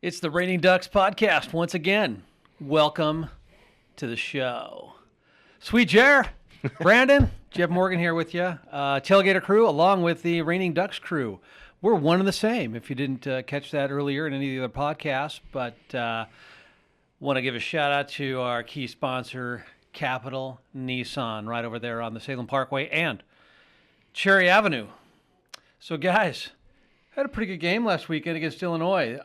It's the Raining Ducks podcast once again. Welcome to the show. Sweet Jer, Brandon, Jeff Morgan here with you. Tailgater crew along with the Raining Ducks crew. We're one and the same if you didn't catch that earlier in any of the other podcasts, but want to give a shout out to our key sponsor, Capital Nissan, right over there on the Salem Parkway and Cherry Avenue. So guys, had a pretty good game last weekend against Illinois.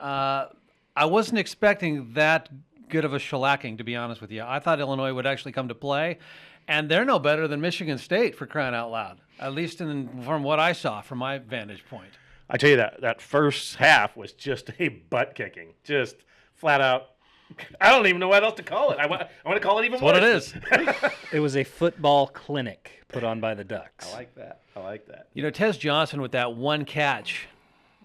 I wasn't expecting that good of a shellacking, to be honest with you. I thought Illinois would actually come to play, and they're no better than Michigan State, for crying out loud, at least from what I saw from my vantage point. I tell you, that first half was just a butt kicking, just flat out. I don't even know what else to call it. I want to call it even more. What it is. It was a football clinic put on by the Ducks. I like that. You know, Tez Johnson with that one catch.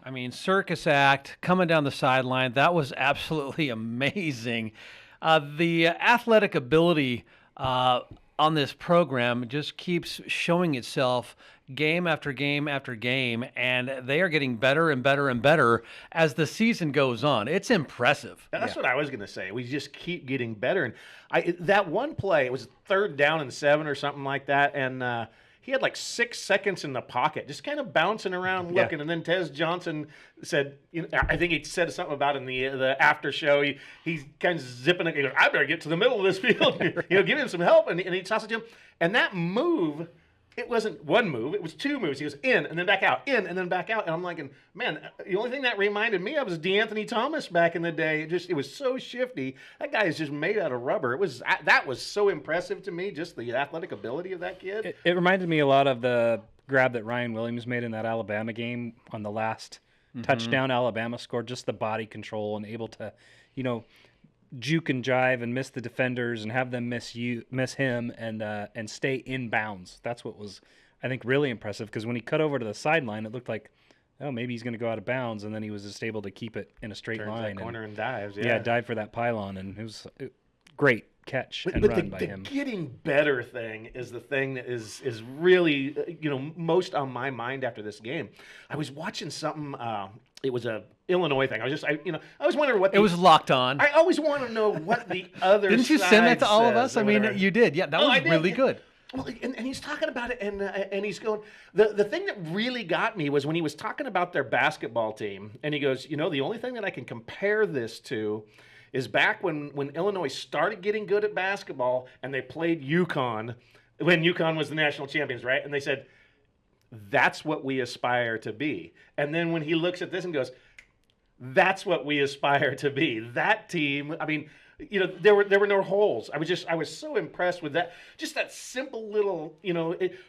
I mean, circus act coming down the sideline. That was absolutely amazing. The athletic ability on this program just keeps showing itself game after game after game, and they are getting better and better and better as the season goes on. It's impressive. That's what I was going to say. We just keep getting better. And that one play, it was 3rd down and 7 or something like that, and he had like 6 seconds in the pocket, just kind of bouncing around looking. And then Tez Johnson said, I think he said something about in the after show. He's kind of zipping it. He goes, I better get to the middle of this field. Give him some help. And he tosses to him. And that move, it wasn't one move. It was 2 moves. He goes in and then back out, in and then back out. And I'm like, man, the only thing that reminded me of was DeAnthony Thomas back in the day. It was so shifty. That guy is just made out of rubber. That was so impressive to me, just the athletic ability of that kid. It reminded me a lot of the grab that Ryan Williams made in that Alabama game on the last touchdown Alabama scored. Just the body control and able to, juke and jive and miss the defenders and have them miss him and stay in bounds. That's what was, I think, really impressive, because when he cut over to the sideline, it looked like, oh, maybe he's going to go out of bounds, and then he was just able to keep it in a straight line. That corner and dives, dive for that pylon, and it was great catch and run by him. The getting better thing is the thing that is really, most on my mind after this game. I was watching something, it was a Illinois thing. I was wondering what it was locked on. I always want to know what the other Didn't you send that to all of us? I mean, whatever. you did. Yeah, that was really good. Well, and he's talking about it, and he's going, the thing that really got me was when he was talking about their basketball team, and he goes, the only thing that I can compare this to is back when Illinois started getting good at basketball and they played UConn, when UConn was the national champions, right? And they said, that's what we aspire to be. And then when he looks at this and goes, that's what we aspire to be. That team, I mean, there were no holes. I was so impressed with that. Just that simple little,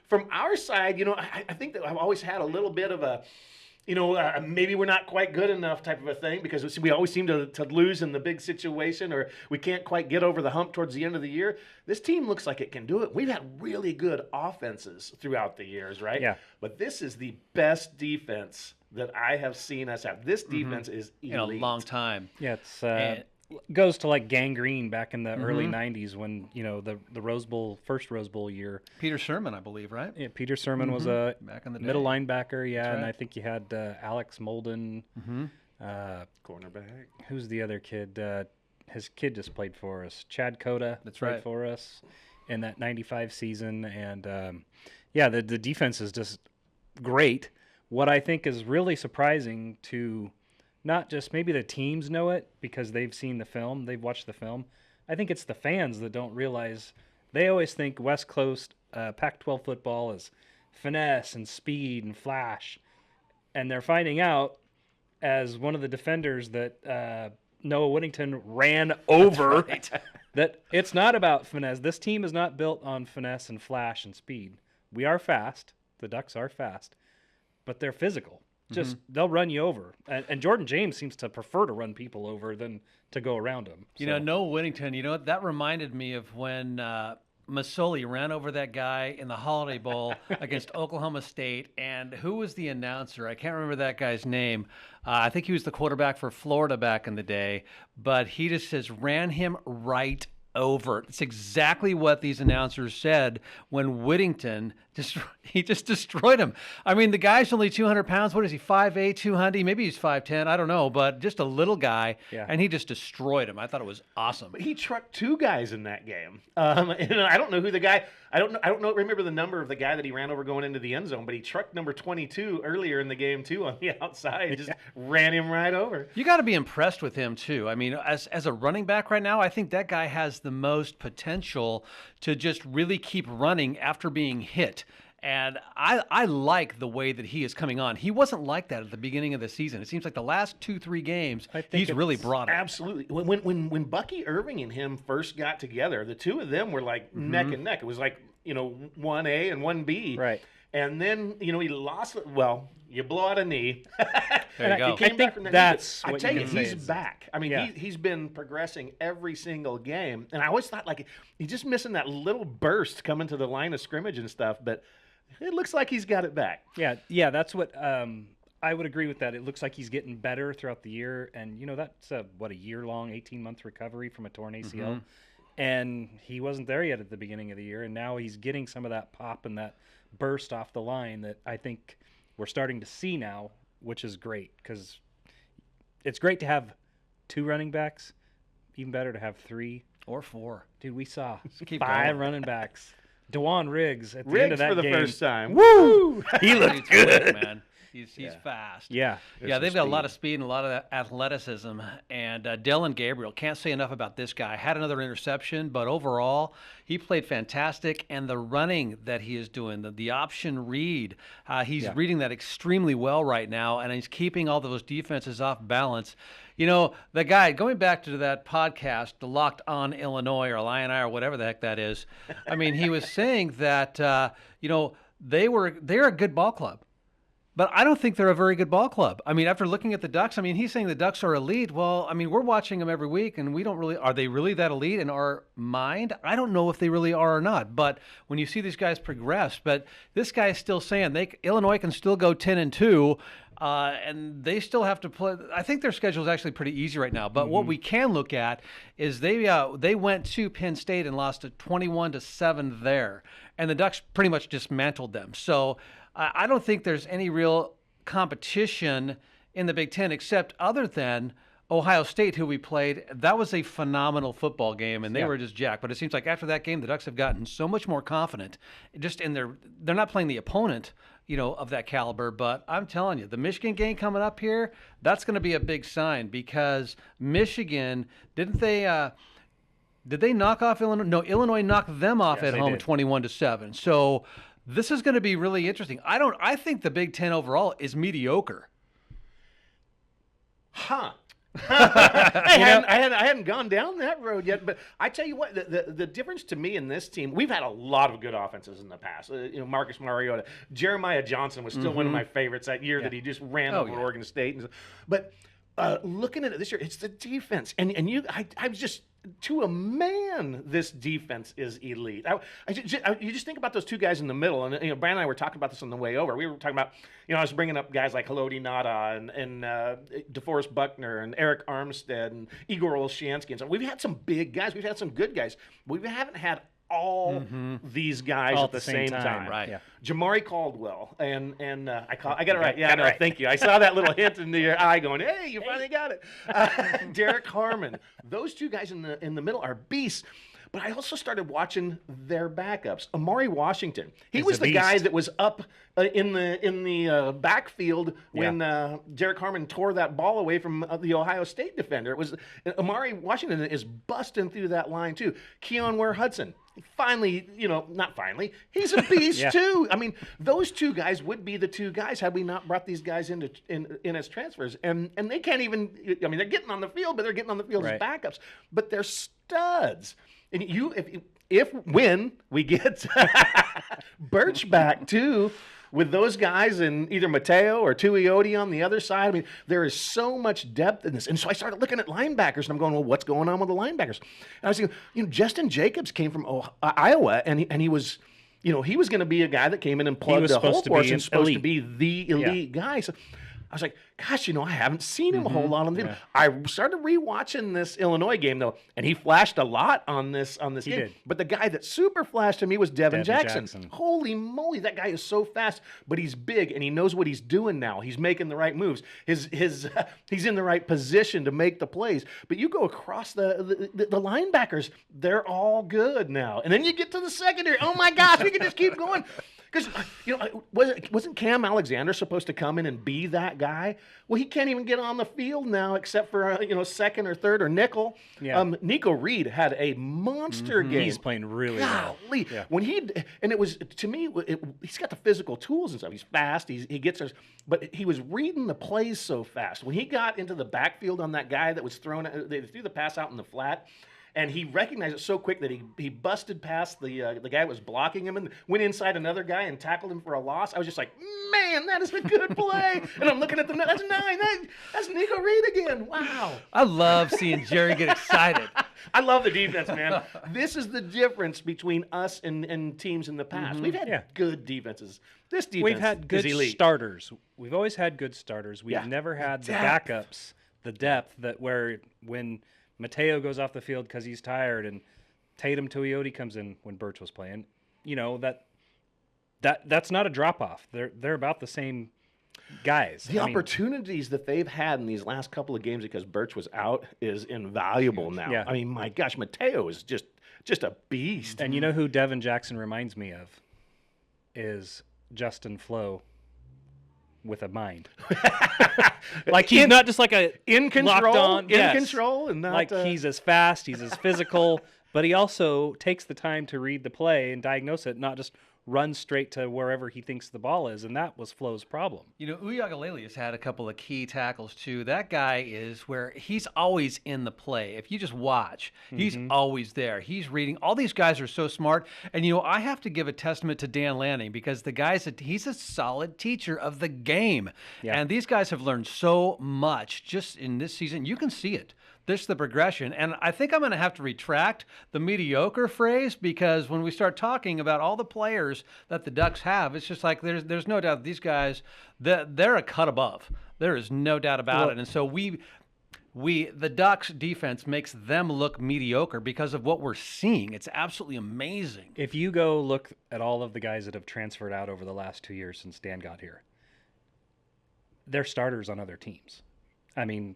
from our side, I think that I've always had a little bit of a, maybe we're not quite good enough type of a thing, because we always seem to lose in the big situation, or we can't quite get over the hump towards the end of the year. This team looks like it can do it. We've had really good offenses throughout the years, right? Yeah. But this is the best defense that I have seen us have. This defense is elite. In a long time. Yeah, it's goes to like gangrene back in the early 90s when, the Rose Bowl, first Rose Bowl year. Peter Sherman, I believe, right? Yeah, Peter Sherman was a Back in the day. middle linebacker, That's and right. I think you had Alex Molden. Cornerback. Who's the other kid? His kid just played for us. Chad Cota That's played right. for us in that 95 season. And, the defense is just great. What I think is really surprising to not just maybe the teams know it because they've seen the film, they've watched the film. I think it's the fans that don't realize. They always think West Coast Pac-12 football is finesse and speed and flash. And they're finding out, as one of the defenders that Noah Whittington ran over, that it's not about finesse. This team is not built on finesse and flash and speed. We are fast. The Ducks are fast. But they're physical. Just they'll run you over. And Jordan James seems to prefer to run people over than to go around them. Noah Whittington, that reminded me of when Masoli ran over that guy in the Holiday Bowl against Oklahoma State. And who was the announcer? I can't remember that guy's name. I think he was the quarterback for Florida back in the day. But he just says, ran him right over. It's exactly what these announcers said when Whittington He just destroyed him. I mean, the guy's only 200 pounds. What is he, 5'8", 200? Maybe he's 5'10". I don't know, but just a little guy, Yeah. and he just destroyed him. I thought it was awesome. But he trucked two guys in that game. And I don't know who the guy. I don't know. Remember the number of the guy that he ran over going into the end zone, but he trucked number 22 earlier in the game too on the outside. Just ran him right over. You got to be impressed with him too. I mean, as a running back right now, I think that guy has the most potential to just really keep running after being hit. And I like the way that he is coming on. He wasn't like that at the beginning of the season. It seems like the last 2-3 games, I think he's really it's brought it. Absolutely. When Bucky Irving and him first got together, the two of them were like neck and neck. It was like 1A and 1B. Right. And then he lost. Well, you blow out a knee. There you go. He came I back think from that. that's I what tell you you, can say he's is- back. I mean, Yeah. he's been progressing every single game, and I always thought like he's just missing that little burst coming to the line of scrimmage and stuff. But it looks like he's got it back. Yeah, that's what I would agree with that. It looks like he's getting better throughout the year, and that's a year-long, 18-month recovery from a torn ACL, and he wasn't there yet at the beginning of the year, and now he's getting some of that pop and that burst off the line that I think we're starting to see now, which is great because it's great to have two running backs, even better to have three. Or 4. Dude, we saw keep 5 going. running backs. DeJuan Riggs at the end Riggs of that for the game. first time. Woo! He Dude's looked quick, good. man. He's fast. Yeah. Yeah, they've got a lot of speed and a lot of athleticism. And Dylan Gabriel, can't say enough about this guy. Had another interception, but overall, he played fantastic. And the running that he is doing, the option read, he's reading that extremely well right now, and he's keeping all those defenses off balance. The guy, going back to that podcast, the Locked On Illinois or Lion Eye or whatever the heck that is, I mean, he was saying that, they're a good ball club. But I don't think they're a very good ball club. I mean, after looking at the Ducks, I mean, he's saying the Ducks are elite. Well, I mean, we're watching them every week, and we don't really – are they really that elite in our mind? I don't know if they really are or not. But when you see these guys progress, but this guy is still saying Illinois can still go 10-2, and they still have to play – I think their schedule is actually pretty easy right now. But what we can look at is they went to Penn State and lost 21-7 there, and the Ducks pretty much dismantled them. So – I don't think there's any real competition in the Big Ten except other than Ohio State, who we played. That was a phenomenal football game, and they were just jacked. But it seems like after that game, the Ducks have gotten so much more confident just in they're not playing the opponent, of that caliber. But I'm telling you, the Michigan game coming up here, that's going to be a big sign because Michigan, did they knock off Illinois? No, Illinois knocked them off Yes, at they home did. 21-7. So this is going to be really interesting. I think the Big Ten overall is mediocre. Huh. I hadn't gone down that road yet, but I tell you what, the difference to me in this team, we've had a lot of good offenses in the past. Marcus Mariota, Jeremiah Johnson was still one of my favorites that year that he just ran over Oregon State. But looking at it this year, it's the defense, and I was just to a man, this defense is elite. You just think about those two guys in the middle, and Brian and I were talking about this on the way over. We were talking about, I was bringing up guys like Haloti Nada and DeForest Buckner and Eric Armstead and Igor Olshansky and so we've had some big guys. We've had some good guys. But we haven't had all these guys All at the same time. right. Yeah. Jamari Caldwell and I got it right. Yeah, no, thank you. I saw that little hint into your eye, going, "Hey, you finally got it." Derek Harmon. Those two guys in the middle are beasts. But I also started watching their backups. Amari Washington. He He's was a the guy beast. that was up in the backfield when Derek Harmon tore that ball away from the Ohio State defender. It was Amari Washington is busting through that line too. Keon Ware Hudson. Finally, not finally. He's a beast too. I mean, those two guys would be the two guys had we not brought these guys in as transfers. And they can't even. I mean, they're getting on the field, but they're getting on the field as backups. But they're studs. And when we get Birch back too, with those guys and either Mateo or Tuioti on the other side, I mean, there is so much depth in this. And so I started looking at linebackers, and I'm going, well, what's going on with the linebackers? And I was thinking, Justin Jacobs came from Iowa, and he was, he was going to be a guy that came in and plugged was the hole supposed to for us be and supposed to elite. be the elite guy. So I was like, gosh, I haven't seen him a whole lot on the field. I started rewatching this Illinois game though, and he flashed a lot on this game. did. But the guy that super flashed me was Devin Jackson. Jackson. Holy moly, that guy is so fast, but he's big and he knows what he's doing now. He's making the right moves. He's in the right position to make the plays. But you go across the linebackers, they're all good now. And then you get to the secondary. Oh my gosh, we can just keep going. Because, wasn't Cam Alexander supposed to come in and be that guy? Well, he can't even get on the field now except for, second or third or nickel. Yeah. Nico Reed had a monster game. He's playing really well. Golly. Yeah. When it was, to me, he's got the physical tools and stuff. He's fast. He gets us. But he was reading the plays so fast. When he got into the backfield on that guy that was they threw the pass out in the flat, and he recognized it so quick that he busted past the guy that was blocking him and went inside another guy and tackled him for a loss. I was just like, man, that is a good play. And I'm looking at the that's 9. That's Nico Reed again. Wow. I love seeing Jerry get excited. I love the defense, man. This is the difference between us and teams in the past. We've had good defenses. This defense We've had good is elite. starters. We've always had good starters. We've Yeah. never had the Depth. backups, the depth that where when Mateo goes off the field because he's tired and Tatum Toyota comes in when Birch was playing, that's not a drop off. They're about the same guys. The opportunities that they've had in these last couple of games because Birch was out is invaluable now. Yeah. I mean, my gosh, Mateo is just a beast. And you know who Devin Jackson reminds me of is Justin Flo with a mind. Like he's not just like a in control, locked on, yes. control, and not like he's as fast, he's as physical, but he also takes the time to read the play and diagnose it, not just run straight to wherever he thinks the ball is, and that was Flo's problem. Uyagalele has had a couple of key tackles too. That guy is where he's always in the play. If you just watch, he's always there. He's reading. All these guys are so smart. And I have to give a testament to Dan Lanning because he's a solid teacher of the game. Yeah. And these guys have learned so much just in this season. You can see it. This is the progression. And I think I'm going to have to retract the mediocre phrase because when we start talking about all the players that the Ducks have, it's just like there's no doubt these guys, they're a cut above. There is no doubt about it. And so the Ducks defense makes them look mediocre because of what we're seeing. It's absolutely amazing. If you go look at all of the guys that have transferred out over the last 2 years since Dan got here, they're starters on other teams. I mean,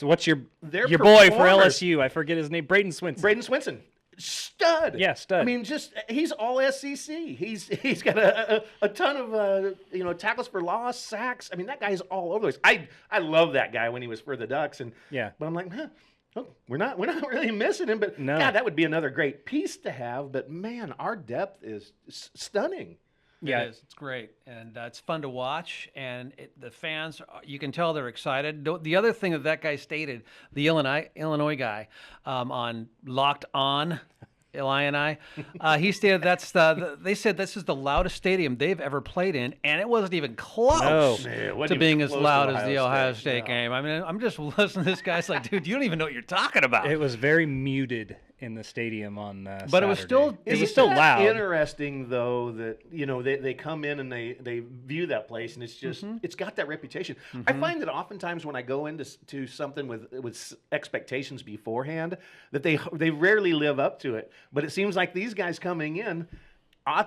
what's your boy for performers. LSU? I forget his name. Braden Swinson. Stud. Yeah, stud. I mean, he's all SEC. He's got a ton of tackles for loss, sacks. I mean, that guy's all over the place. I love that guy when he was for the Ducks, but I'm like, we're not really missing him. But no. God, that would be another great piece to have. But man, our depth is stunning. Yeah. It is. It's great. And it's fun to watch. And the fans, you can tell they're excited. The other thing that guy stated, the Illinois guy on Locked On, Illini, he stated they said this is the loudest stadium they've ever played in. And it wasn't even close to being as loud as the Ohio State game. I mean, I'm just listening to this guy. It's like, dude, you don't even know what you're talking about. It was very muted in the stadium on But Saturday. it was still loud. Interesting though that they come in and they view that place and it's just it's got that reputation. I find that oftentimes when I go into something with expectations beforehand that they rarely live up to it. But it seems like these guys coming in,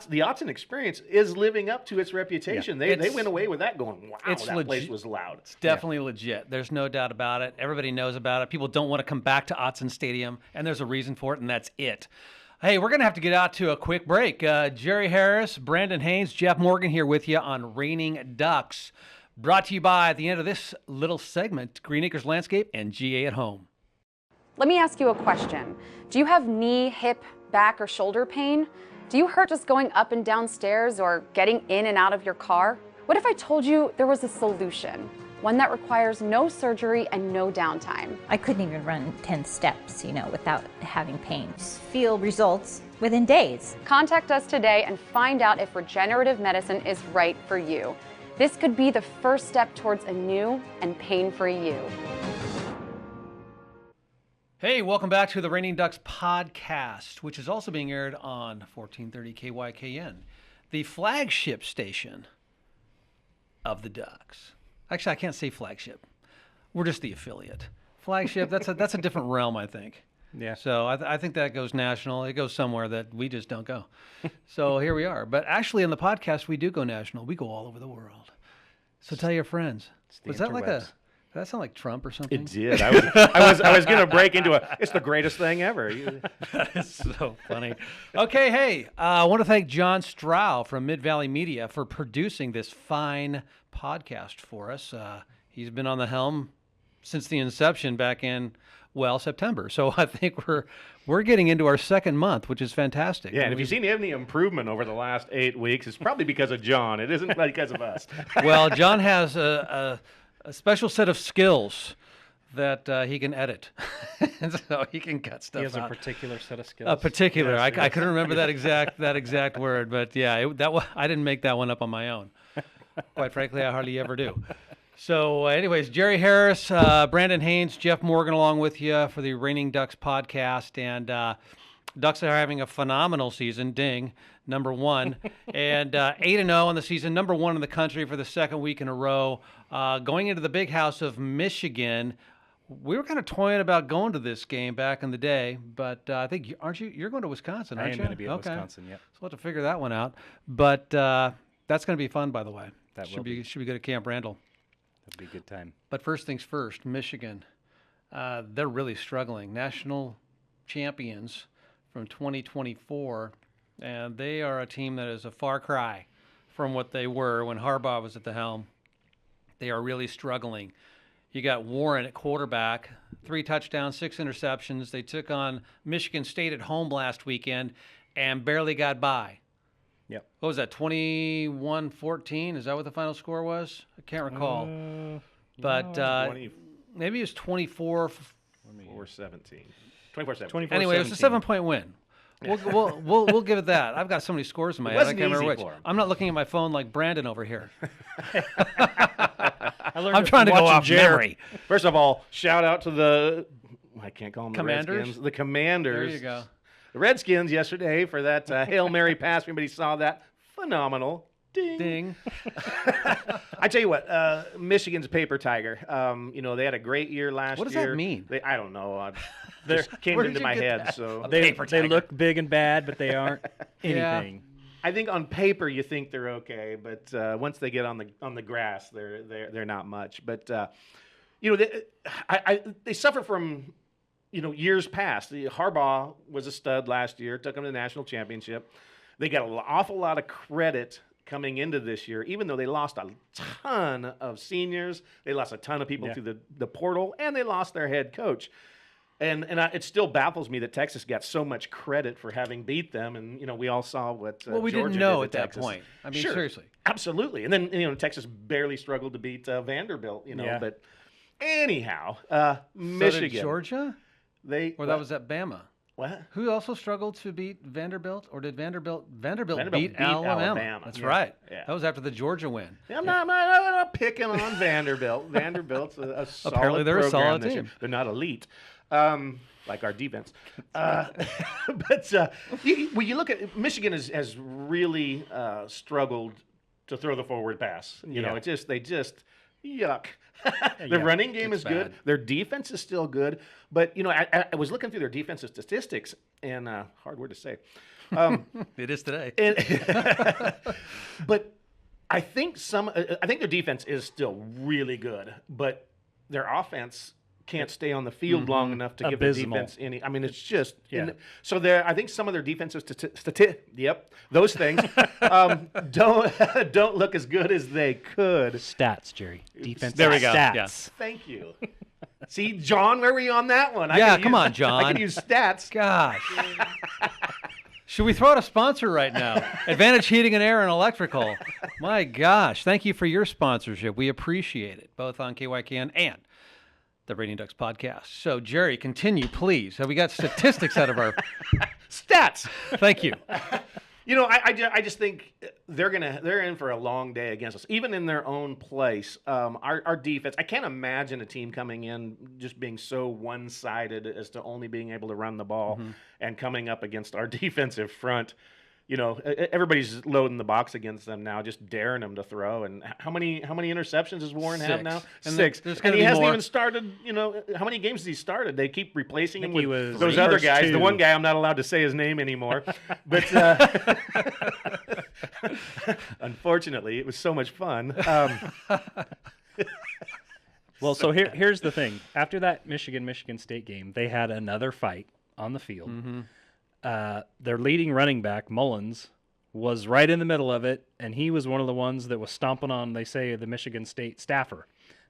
the Autzen experience is living up to its reputation. Yeah. They went away with that going, wow, it's that legit. place was loud. It's definitely legit. There's no doubt about it. Everybody knows about it. People don't want to come back to Autzen Stadium, and there's a reason for it, and that's it. Hey, we're going to have to get out to a quick break. Jerry Harris, Brandon Haynes, Jeff Morgan here with you on Raining Ducks. Brought to you by, at the end of this little segment, Green Acres Landscape and GA at Home. Let me ask you a question. Do you have knee, hip, back, or shoulder pain? Do you hurt just going up and down stairs or getting in and out of your car? What if I told you there was a solution? One that requires no surgery and no downtime. I couldn't even run 10 steps, without having pain. Just feel results within days. Contact us today and find out if regenerative medicine is right for you. This could be the first step towards a new and pain-free you. Hey, welcome back to the Raining Ducks podcast, which is also being aired on 1430 KYKN, the flagship station of the Ducks. Actually, I can't say flagship. We're just the affiliate. Flagship, that's a different realm, I think. Yeah. So I think that goes national. It goes somewhere that we just don't go. So here we are. But actually, in the podcast, we do go national. We go all over the world. So tell your friends. the Was that like a? interwebs. Did that sound like Trump or something? It did. I was going to break into it's the greatest thing ever. That is so funny. Okay, hey, I want to thank John Strow from Mid Valley Media for producing this fine podcast for us. He's been on the helm since the inception back in September. So I think we're getting into our second month, which is fantastic. Yeah, and if you've seen any improvement over the last 8 weeks, it's probably because of John. It isn't because of us. Well, John has a special set of skills that he can edit, and so he can cut stuff He has a out. particular set of skills. A particular. Yes, I couldn't remember that exact word, but yeah, I didn't make that one up on my own. Quite frankly, I hardly ever do. So, anyways, Jerry Harris, Brandon Haynes, Jeff Morgan, along with you for the Reigning Ducks podcast, and Ducks are having a phenomenal season. Ding, number one, and 8-0 on the season, number one in the country for the second week in a row. Going into the big house of Michigan. We were kind of toying about going to this game back in the day, but I think you're going to Wisconsin, I aren't am you? going to be at Wisconsin. Yep. So we'll have to figure that one out. But that's going to be fun, by the way. That should will be should be good at Camp Randall. That'll be a good time. But first things first, Michigan. They're really struggling. National champions from 2024, and they are a team that is a far cry from what they were when Harbaugh was at the helm. They are really struggling. You got Warren at quarterback, 3 touchdowns, 6 interceptions. They took on Michigan State at home last weekend and barely got by. Yep. What was that, 21-14? Is that what the final score was? I can't recall. But 24-17. maybe it was 24. 24-17. Anyway, it was a 7-point win. We'll give it that. I've got so many scores in my head. I wasn't can't remember easy which. for 'em. I'm not looking at my phone like Brandon over here. I learned I'm it trying to from go watching off Jerry. memory. First of all, shout out to the I can't call them the Commanders? Redskins. The Commanders. There you go. The Redskins yesterday for that Hail Mary pass. If anybody saw that, phenomenal. Ding. Ding. I tell you what, Michigan's paper tiger. They had a great year last year. What does that mean? I don't know. Just came Where did into you my get head. that? So They look big and bad, but they aren't Yeah. anything. I think on paper you think they're okay, but once they get on the grass, they're not much. But they suffer from years past. Harbaugh was a stud last year, took them to the national championship. They got an awful lot of credit coming into this year, even though they lost a ton of seniors. They lost a ton of people through the portal, and they lost their head coach. And it still baffles me that Texas got so much credit for having beat them. And, we all saw what Well, we Georgia didn't know did at to that Texas. point. I mean, Sure. seriously. Absolutely. And then, Texas barely struggled to beat Vanderbilt, Yeah. But anyhow, So Michigan. did Georgia? They, Or that was at Bama? what? Who also struggled to beat Vanderbilt? Or did Vanderbilt Vanderbilt beat beat Alabama? Alabama. That's Yeah. right. Yeah. That was after the Georgia win. I'm not picking on Vanderbilt. Vanderbilt's a solid Apparently they're a program solid this year. team. They're not elite, like our defense. But when you look at Michigan has really struggled to throw the forward pass. They just yuck. Their running game it's is good. bad. Their defense is still good. But I was looking through their defensive statistics, and hard word to say. It is today. But I think their defense is still really good, but their offense can't stay on the field long enough to give the Abysmal. defense any. I mean, it's just Yeah. so I think some of their defensive those things don't look as good as they could. Stats, Jerry. Defense. There we go. Stats. Yeah. Thank you. See, John, where were you on that one? Yeah, come on, I John. can use stats. Gosh. Should we throw out a sponsor right now? Advantage Heating and Air and Electrical. My gosh. Thank you for your sponsorship. We appreciate it, both on KYKN and the Reigning Ducks podcast. So, Jerry, continue, please. Have we got statistics out of our Stats. Thank you. I just think they're in for a long day against us, even in their own place. Our defense, I can't imagine a team coming in just being so one-sided as to only being able to run the ball and coming up against our defensive front everybody's loading the box against them now, just daring them to throw. And how many interceptions does Warren have 6. now? And 6. there's And gonna he be hasn't more. even started. How many games has he started? They keep replacing him think he with was those in other first guys. The two. one guy I'm not allowed to say his name anymore, but unfortunately, it was so much fun. Well, so here's the thing. After that Michigan State game, they had another fight on the field. Their leading running back, Mullins, was right in the middle of it, and he was one of the ones that was stomping on, they say, the Michigan State staffer.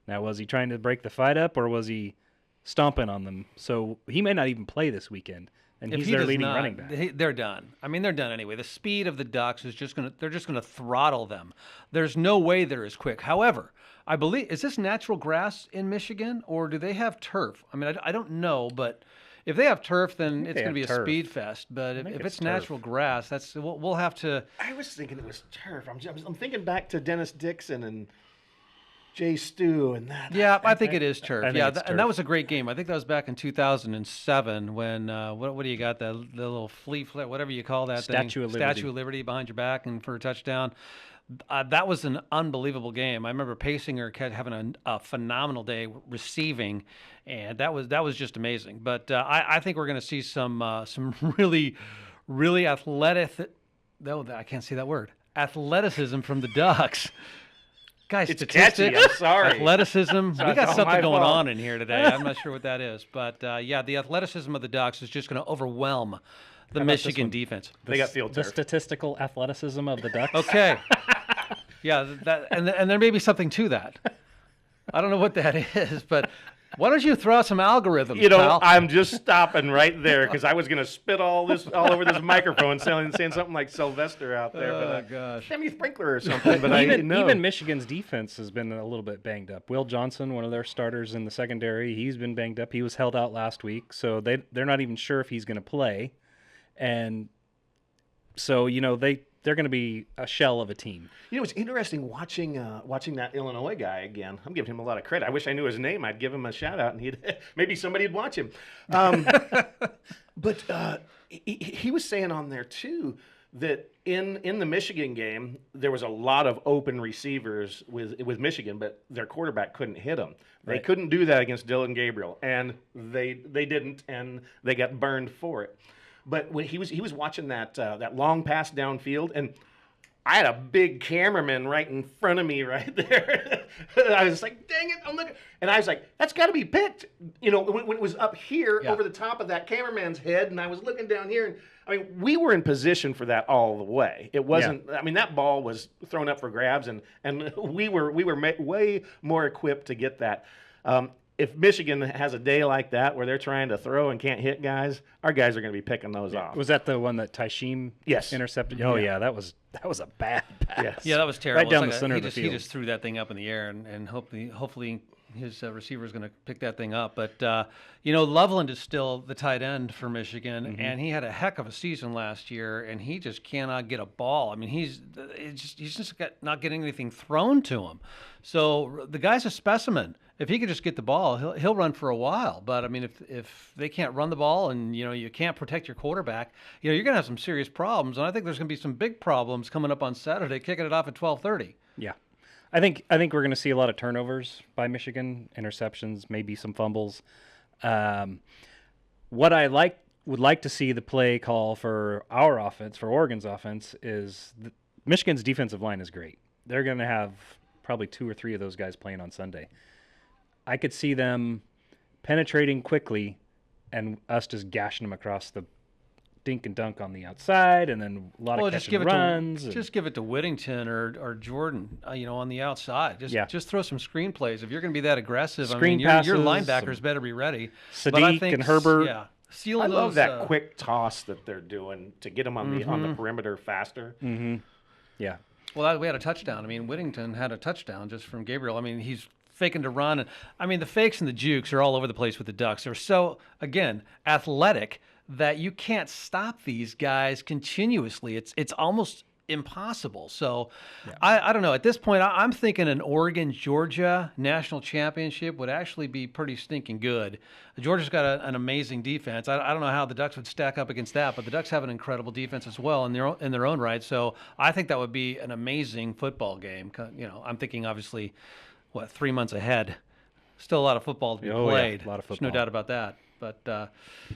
Now, was he trying to break the fight up, or was he stomping on them? So he may not even play this weekend, and If he's he their does leading not, running back. they're done. I mean, they're done anyway. The speed of the Ducks is they're just gonna throttle them. There's no way they're as quick. However, I believe, is this natural grass in Michigan, or do they have turf? I mean, I don't know, but if they have turf, then it's they going to be have a turf. speed fest. But if think it's it's turf. natural grass, we'll have to. I was thinking it was turf. I'm thinking back to Dennis Dixon and Jay Stu and that. Yeah, I think it is turf. I think Yeah, it's and that turf. was a great game. I think that was back in 2007 when what do you got, the little flea flip, whatever you call that Statue thing, of Liberty. Statue of Liberty behind your back and for a touchdown. That was an unbelievable game. I remember Paysinger having a phenomenal day receiving, and that was just amazing. But I think we're going to see some really, really athletic. No, I can't say that word. Athleticism from the Ducks. Guys, It's statistics, catchy, I'm sorry. athleticism. We it's got all something my going fault. on in here today. I'm not sure what that is, but yeah, the athleticism of the Ducks is just going to overwhelm the Michigan defense. They got field The turf. statistical athleticism of the Ducks. Okay. Yeah, and there may be something to that. I don't know what that is, but why don't you throw out some algorithms, pal? I'm just stopping right there because I was going to spit all over this microphone, saying something like Sylvester out there. Oh, but gosh. Sammy Sprinkler or something. But I didn't know. Even Michigan's defense has been a little bit banged up. Will Johnson, one of their starters in the secondary, he's been banged up. He was held out last week, so they're not even sure if he's going to play. And so, they're going to be a shell of a team. It's interesting watching that Illinois guy again. I'm giving him a lot of credit. I wish I knew his name. I'd give him a shout out, and maybe somebody'd watch him. But he was saying on there too that in the Michigan game there was a lot of open receivers with Michigan, but their quarterback couldn't hit them. They Right. couldn't do that against Dylan Gabriel, and they didn't, and they got burned for it. But when he was watching that long pass downfield, and I had a big cameraman right in front of me right there. I was like, dang it, I'm looking. And I was like, that's got to be picked. When it was up here Yeah. over the top of that cameraman's head, and I was looking down here. And I mean, we were in position for that all the way. It wasn't, I mean, that ball was thrown up for grabs, and we were way more equipped to get that. If Michigan has a day like that where they're trying to throw and can't hit guys, our guys are going to be picking those off. Was that the one that Taishim Yes. intercepted? Oh, yeah, that was a bad pass. Yes. Yeah, that was terrible. Right down It's the center he of the just, He field. just threw that thing up in the air, and hopefully his receiver is going to pick that thing up. But Loveland is still the tight end for Michigan, Mm-hmm. and he had a heck of a season last year, and he just cannot get a ball. I mean, he's just not getting anything thrown to him. So the guy's a specimen. If he could just get the ball, he'll run for a while. But I mean, if they can't run the ball and you can't protect your quarterback, you're going to have some serious problems. And I think there's going to be some big problems coming up on Saturday, kicking it off at 12:30. Yeah. I think we're going to see a lot of turnovers by Michigan, interceptions, maybe some fumbles. What I would like to see the play call for our offense, for Oregon's offense, is Michigan's defensive line is great. They're going to have probably 2 or 3 of those guys playing on Sunday. I could see them penetrating quickly and us just gashing them across the dink and dunk on the outside, and then a lot of just catch give and it runs. to just give it to Whittington or Jordan, on the outside. Just throw some screen plays. If you're going to be that aggressive, Screen your passes, linebackers better be ready. But I Sadiq think and Herbert. yeah, sealing I love those, that quick toss that they're doing to get them on Mm-hmm. the perimeter faster. Yeah. Well, we had a touchdown. I mean, Whittington had a touchdown just from Gabriel. I mean, he's faking to run, and I mean the fakes and the jukes are all over the place with the Ducks. They're so athletic that you can't stop these guys continuously. It's almost impossible. So I don't know. At this point, I'm thinking an Oregon-Georgia national championship would actually be pretty stinking good. Georgia's got an amazing defense. I don't know how the Ducks would stack up against that, but the Ducks have an incredible defense as well in their own right. So I think that would be an amazing football game. I'm thinking obviously, 3 months ahead. Still a lot of football to be played. A lot of There's football. no doubt about that. But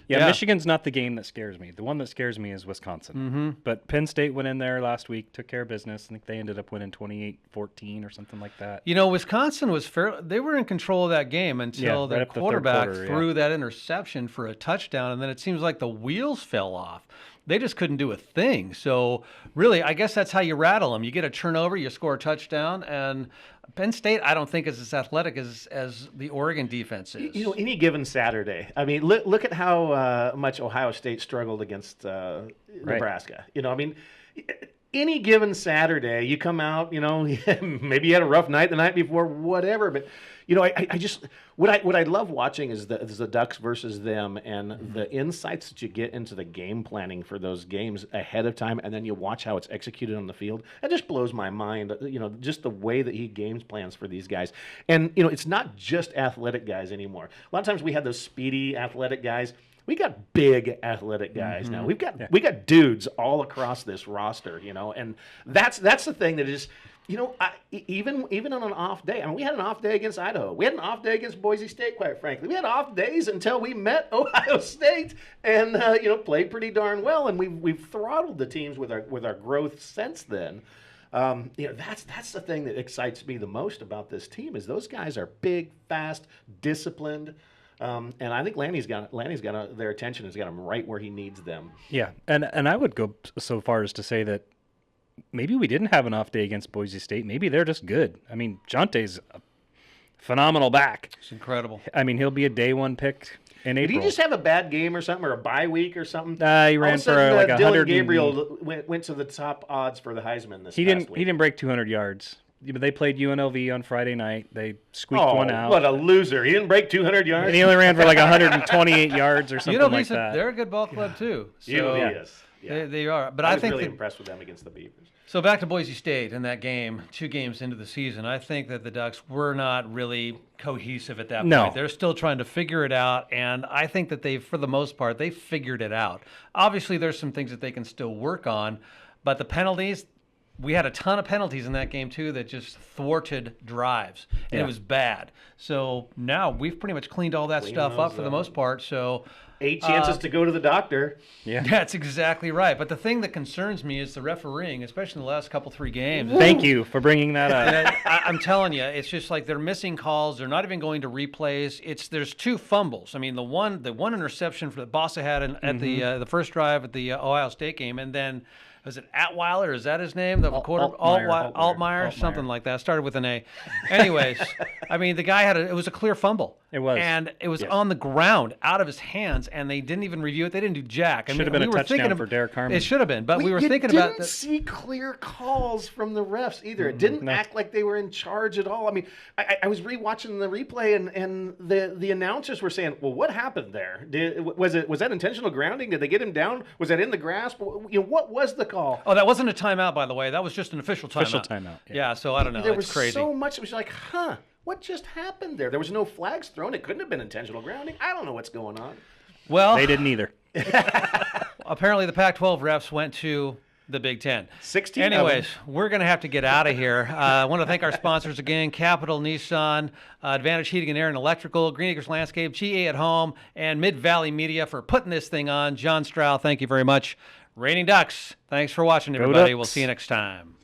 Michigan's not the game that scares me. The one that scares me is Wisconsin. Mm-hmm. But Penn State went in there last week, took care of business. I think they ended up winning 28-14 or something like that. Wisconsin was they were in control of that game until right their up the third quarterback quarter, threw that interception for a touchdown, and then it seems like the wheels fell off. They just couldn't do a thing. So really, I guess that's how you rattle them. You get a turnover, you score a touchdown, and Penn State, I don't think is as athletic as the Oregon defense is. Any given Saturday. I mean, look at how much Ohio State struggled against Nebraska. Any given Saturday, you come out, maybe you had a rough night the night before, whatever. But, I just what I love watching is the Ducks versus them and the insights that you get into the game planning for those games ahead of time, and then you watch how it's executed on the field. It just blows my mind, just the way that he games plans for these guys. And, it's not just athletic guys anymore. A lot of times we have those speedy athletic guys. We got big athletic guys now. We got dudes all across this roster, and that's the thing that is, even on an off day. I mean, we had an off day against Idaho. We had an off day against Boise State, quite frankly. We had off days until we met Ohio State and played pretty darn well, and we've throttled the teams with our growth since then. That's the thing that excites me the most about this team is those guys are big, fast, disciplined. And I think Lanny's got their attention. Has got them right where he needs them. Yeah, and I would go so far as to say that maybe we didn't have an off day against Boise State. Maybe they're just good. I mean, Jonte's a phenomenal back. It's incredible. I mean, he'll be a day one pick in April. Did he just have a bad game or something, or a bye week or something? He ran for like 100. Dylan Gabriel went to the top odds for the Heisman this past week. He didn't break 200 yards. They played UNLV on Friday night. They squeaked one out. What a loser. He didn't break 200 yards. And he only ran for like 128 yards or something like that. They're a good ball club too. So Yes. Yeah. They are. But I I was think really that, impressed with them against the Beavers. so back to Boise State and that game, 2 games into the season, I think that the Ducks were not really cohesive at that No. point. They're still trying to figure it out, and I think that for the most part, they figured it out. Obviously, there's some things that they can still work on, but the penalties, we had a ton of penalties in that game too that just thwarted drives, and it was bad. So now we've pretty much cleaned all that stuff up for the most part. So 8 chances to go to the doctor. Yeah. that's exactly right. But the thing that concerns me is the refereeing, especially in the last 3 games. Thank you for bringing that up. And I'm telling you, it's just like they're missing calls. They're not even going to replays. There's 2 fumbles. I mean, the one interception that Bossa had at the first drive at the Ohio State game, and then was it Atweiler? Is that his name? The Altmaier, something like that. Started with an A. Anyways, I mean, the guy it was a clear fumble. It was. And it was on the ground, out of his hands, and they didn't even review it. They didn't do jack. Should have been a touchdown for Derek Harmon. It should have been, but we were You thinking about didn't that. see clear calls from the refs either. It didn't act like they were in charge at all. I mean, I was rewatching the replay, and the announcers were saying, "Well, what happened there? Was that intentional grounding? Did they get him down? Was that in the grasp? What was the call?" Oh, that wasn't a timeout, by the way. That was just an official timeout. Official timeout, Yeah, so I don't know. There It's was crazy. so much. It was like, what just happened there? There was no flags thrown. It couldn't have been intentional grounding. I don't know what's going on. Well, They didn't either. apparently the Pac-12 refs went to the Big Ten. 16 of them. Anyways, we're going to have to get out of here. I want to thank our sponsors again, Capital Nissan, Advantage Heating and Air and Electrical, Green Acres Landscape, GA at Home, and Mid-Valley Media for putting this thing on. John Stroud, thank you very much. Raining Ducks, thanks for watching, everybody. We'll Ducks. see you next time.